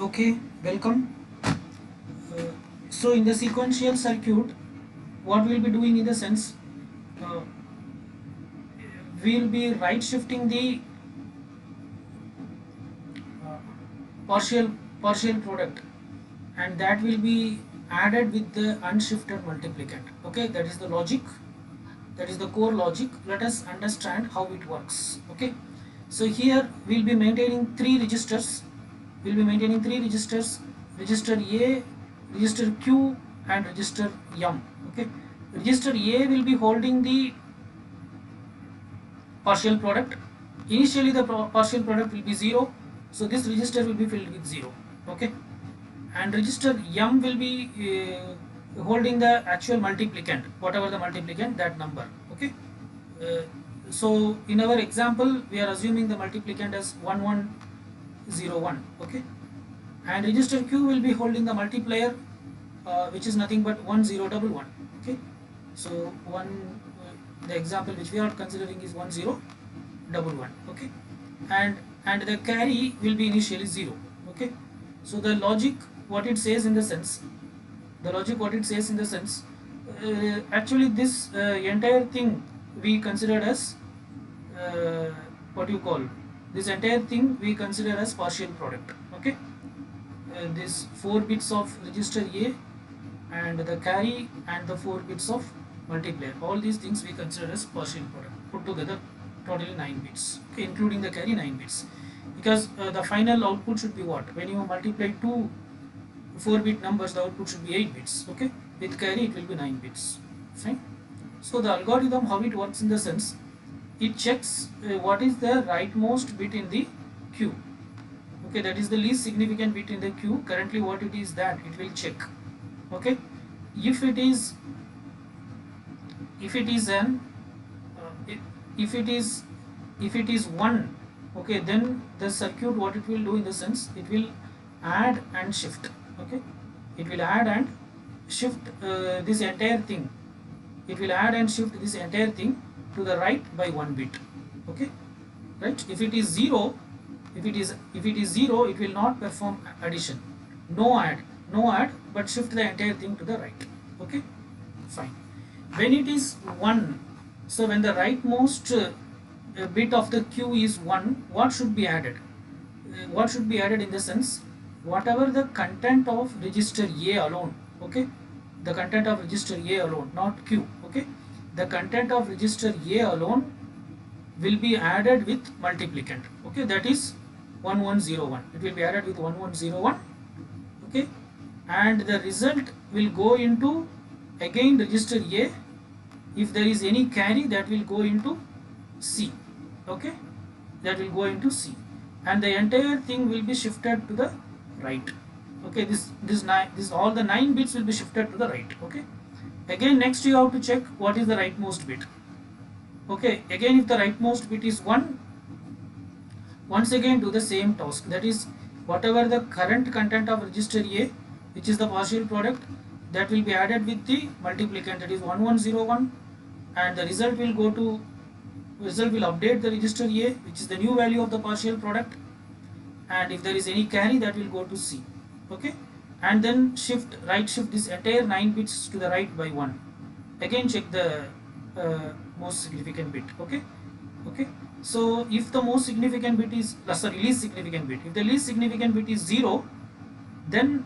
Okay, welcome. Uh, so in the sequential circuit, what we'll be doing in the sense, uh, we'll be right shifting the uh, partial partial product, and that will be added with the unshifted multiplicand. Okay, that is the logic. That is the core logic. Let us understand how it works. Okay, so here we'll be maintaining three registers. We'll be maintaining three registers: register A, register Q, and register M. Okay, register A will be holding the partial product. Initially the partial product will be 0, so this register will be filled with 0. Okay, and register M will be holding the actual multiplicand, whatever the multiplicand, that number. Okay, uh, so in our example we are assuming the multiplicand as 1101. Okay, and register Q will be holding the multiplier, which is nothing but 1011. Okay, so the example which we are considering is 1011. Okay, and the carry will be initially 0. Okay, so the logic what it says in the sense, actually this entire thing we considered as what you call, this entire thing we consider as partial product. Okay, this 4 bits of register A and the carry and the 4 bits of multiplier, all these things we consider as partial product, put together totally 9 bits. Okay, including the carry 9 bits, because the final output should be what, when you multiply two 4-bit numbers, the output should be 8 bits. Okay, with carry it will be 9 bits. Fine. So the algorithm, how it works in the sense, it checks what is the rightmost bit in the queue. Okay, that is the least significant bit in the queue. Currently what it is, that it will check. Okay, if it is an if it is 1, okay, then the circuit what it will do in the sense, it will add and shift. Okay, it will add and shift this entire thing, it will add and shift this entire thing to the right by 1 bit. Okay, right. If it is 0, it will not perform addition, no add, but shift the entire thing to the right. Okay, fine. When it is 1, so when the rightmost bit of the queue is 1, what should be added? What should be added in the sense, whatever the content of register A alone. Okay, the content of register A alone, not Q. Okay, the content of register A alone will be added with multiplicand. Okay, that is 1101. It will be added with 1101. Okay, and the result will go into again register A. If there is any carry, that will go into C. Okay, that will go into C, and the entire thing will be shifted to the right. Okay, this all the 9 bits will be shifted to the right. Okay, again next you have to check what is the rightmost bit. Okay, again if the rightmost bit is 1, once again do the same task, that is whatever the current content of register A, which is the partial product, that will be added with the multiplicand, that is 1101, and the result will update the register A, which is the new value of the partial product, and if there is any carry, that will go to C. Okay, and then right shift this entire 9 bits to the right by 1. Again check the most significant bit. Okay, so if the most significant bit is least significant bit, if the least significant bit is 0, then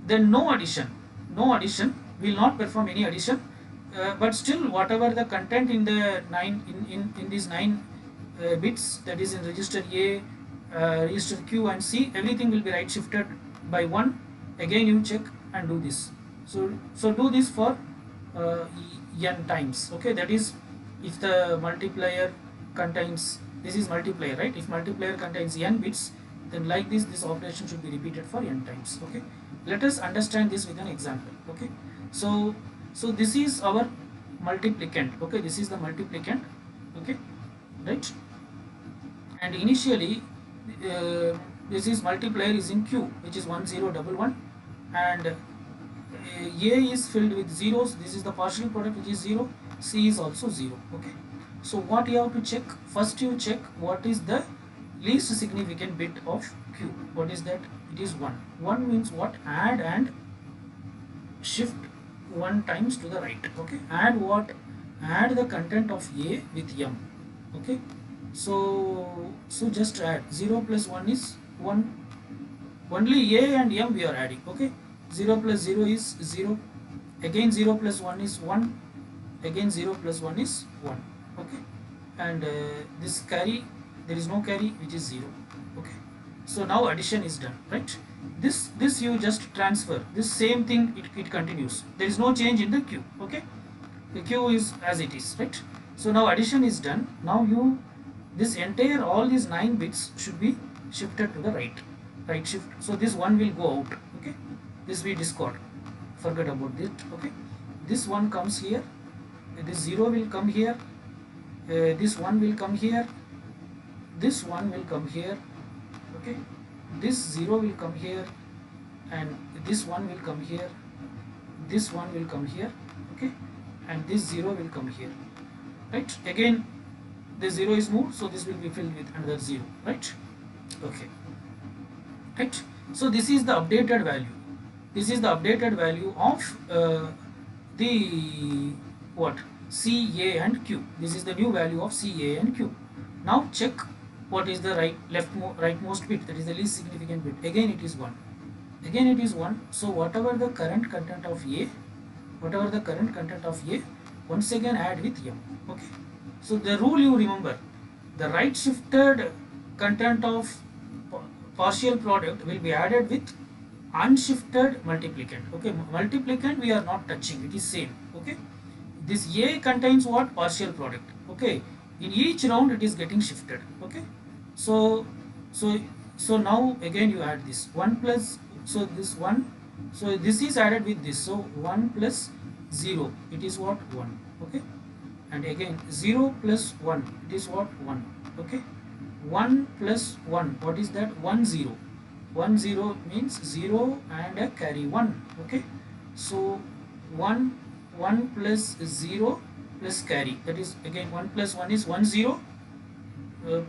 no addition will not perform any addition, but still whatever the content in the 9 in these 9 bits, that is in register A, register Q and C, everything will be right shifted by 1. Again you check and do this. So do this for n times. Okay, that is if the multiplier contains, this is multiplier, right? If multiplier contains n bits, then like this operation should be repeated for n times. Okay, let us understand this with an example. Okay, so this is our multiplicand. Okay, this is the multiplicand. Okay, right, and initially this is multiplier is in Q, which is 1011, and A is filled with zeros. This is the partial product, which is 0. C is also 0. Okay, so what you have to check, first you check what is the least significant bit of Q. What is that? It is 1. 1 means what? Add and shift 1 times to the right. Okay, add what? Add the content of A with M. Okay, so just add 0 plus 1 is 1. Only A and M we are adding. Okay, 0 plus 0 is 0. Again 0 plus 1 is 1. Again 0 plus 1 is 1. Okay, and this carry, there is no carry, which is 0. Okay, so now addition is done, right? This you just transfer, this same thing, it continues, there is no change in the Q. Okay, the Q is as it is, right? So now addition is done. Now you, this entire, all these 9 bits should be shifted to the right shift. So this one will go out. Okay, this we discard, forget about it. Okay, this one comes here, this 0 will come here, this one will come here, this one will come here. Okay, this 0 will come here, and this one will come here, this one will come here. Okay, and this 0 will come here, right? Again the 0 is moved, so this will be filled with another 0, right? Okay, right? So this is the updated value. This is the updated value of the what? C, A and Q. This is the new value of C, A and Q. Now check what is the rightmost bit, that is the least significant bit. Again it is 1. Again it is 1. So whatever the current content of A, whatever the current content of A, once again add with M. Okay, so the rule you remember, the right shifted content of partial product will be added with unshifted multiplicand. Okay, multiplicand we are not touching, it is same. Okay, this A contains what? Partial product. Okay, in each round it is getting shifted. Okay, so now again you add this 1 plus, so this 1, so this is added with this, so 1 plus 0, it is what? 1. Okay, and again 0 plus 1, it is what? 1. Okay, 1 plus 1, what is that? 1 0. 1 0 means 0 and a carry 1. Okay, so 1 plus 0 plus carry, that is again 1 plus 1 is 1 0,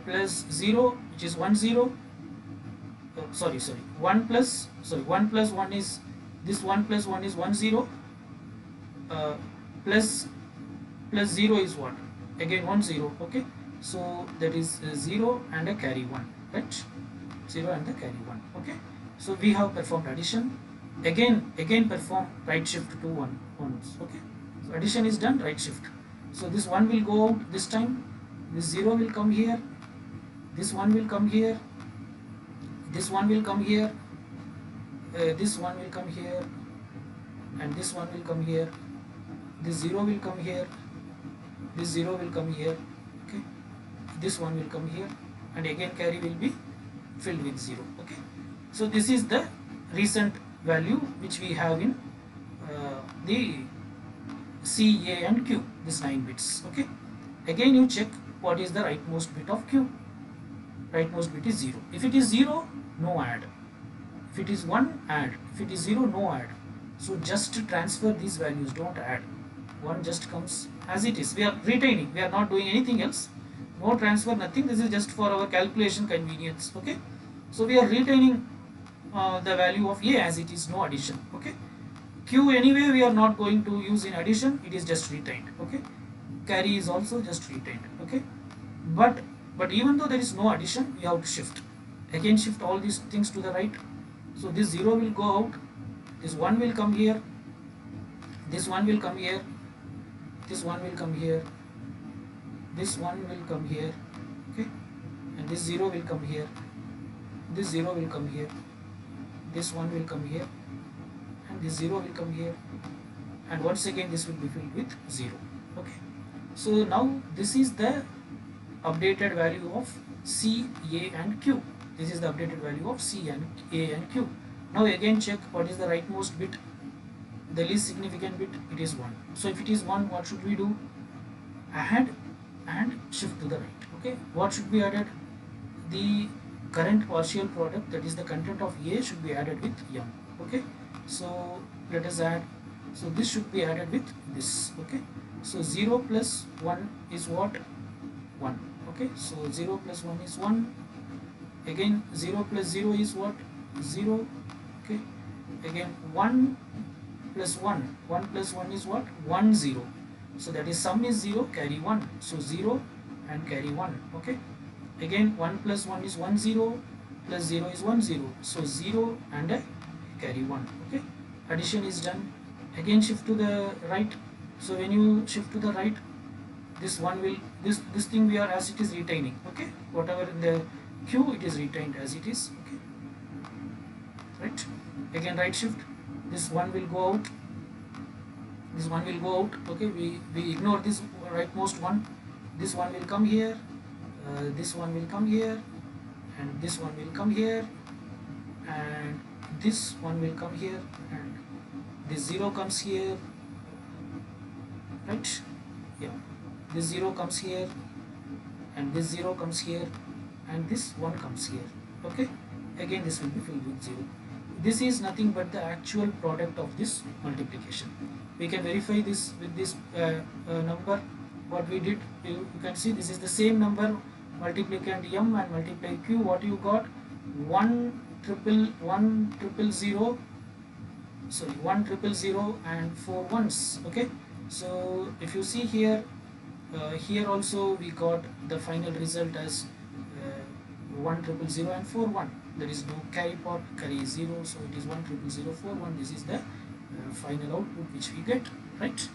plus 0, which is 1 0. Sorry 1 plus 1 is this, 1 plus 1 is 1 0, plus 0 is what? Again 1 0. Okay, so that is 0 and a carry 1, right? 0 and the carry 1. Okay, so we have performed addition. Again perform right shift to 1 onwards. Okay, so addition is done, right shift. So this 1 will go out this time, this 0 will come here, this 1 will come here, this 1 will come here, this 1 will come here, and this 1 will come here, this 0 will come here, this 0 will come here. Okay, this 1 will come here, and again carry will be filled with 0. Okay, so this is the recent value which we have in the C, A and Q, this 9 bits. Okay, again you check what is the rightmost bit of Q. Rightmost bit is 0. If it is 0, no add. If it is 1, add. If it is 0, no add. So just transfer these values, don't add. 1 just comes as it is. We are retaining, we are not doing anything else. No transfer, nothing. This is just for our calculation convenience. Okay, so we are retaining the value of A as it is, no addition. Okay, Q anyway we are not going to use in addition, it is just retained. Okay, carry is also just retained. Okay, but even though there is no addition, we have to shift. Again shift all these things to the right. So this 0 will go out, this 1 will come here, this 1 will come here, this 1 will come here, this 1 will come here. Okay, and this 0 will come here, this 0 will come here, this 1 will come here, and this 0 will come here, and once again this will be filled with 0. Okay, so now this is the updated value of C, A and Q. This is the updated value of C and A and Q. Now again check what is the rightmost bit, the least significant bit, it is 1. So if it is 1, what should we do? Add and shift to the right. Okay, what should be added? The current partial product, that is the content of A, should be added with M. Okay, so let us add. So this should be added with this. Okay, so 0 plus 1 is what? 1. Okay, so 0 plus 1 is 1, again 0 plus 0 is what? 0. Okay, again 1 plus 1, 1 plus 1 is what? 1 0. So that is sum is 0, carry 1, so 0 and carry 1. Okay, again 1 plus 1 is 1 0, plus 0 is 1 0, so 0 and I carry 1. Okay, addition is done. Again shift to the right. So when you shift to the right, this one will, this thing we are as it is retaining. Okay, whatever in the queue it is retained as it is. Okay, right, again right shift, this one will go out, this one will go out. Okay, we ignore this rightmost one, this one will come here, this one will come here, and this one will come here, and this one will come here, and this 0 comes here, right? Yeah, this 0 comes here, and this 0 comes here, and this 1 comes here. Okay, again this will be filled with 0. This is nothing but the actual product of this multiplication. We can verify this with this number. What we did, you can see this is the same number, multiplicand m and multiply q. What you got? 1 triple 0, sorry, 1 triple 0 and 4 ones. Okay, so if you see here, here also we got the final result as 1 triple 0 and 4 1. There is no carry part, carry is 0, so it is 1 triple 0 4 1. This is the final output which we get, right?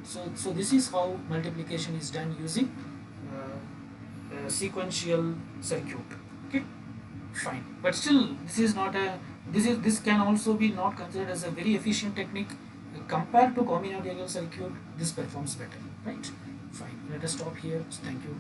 So this is how multiplication is done using sequential circuit. Okay, fine, but still this is not a, this can also be not considered as a very efficient technique. Compared to combinatorial circuit, this performs better, right? Fine, let us stop here. Thank you.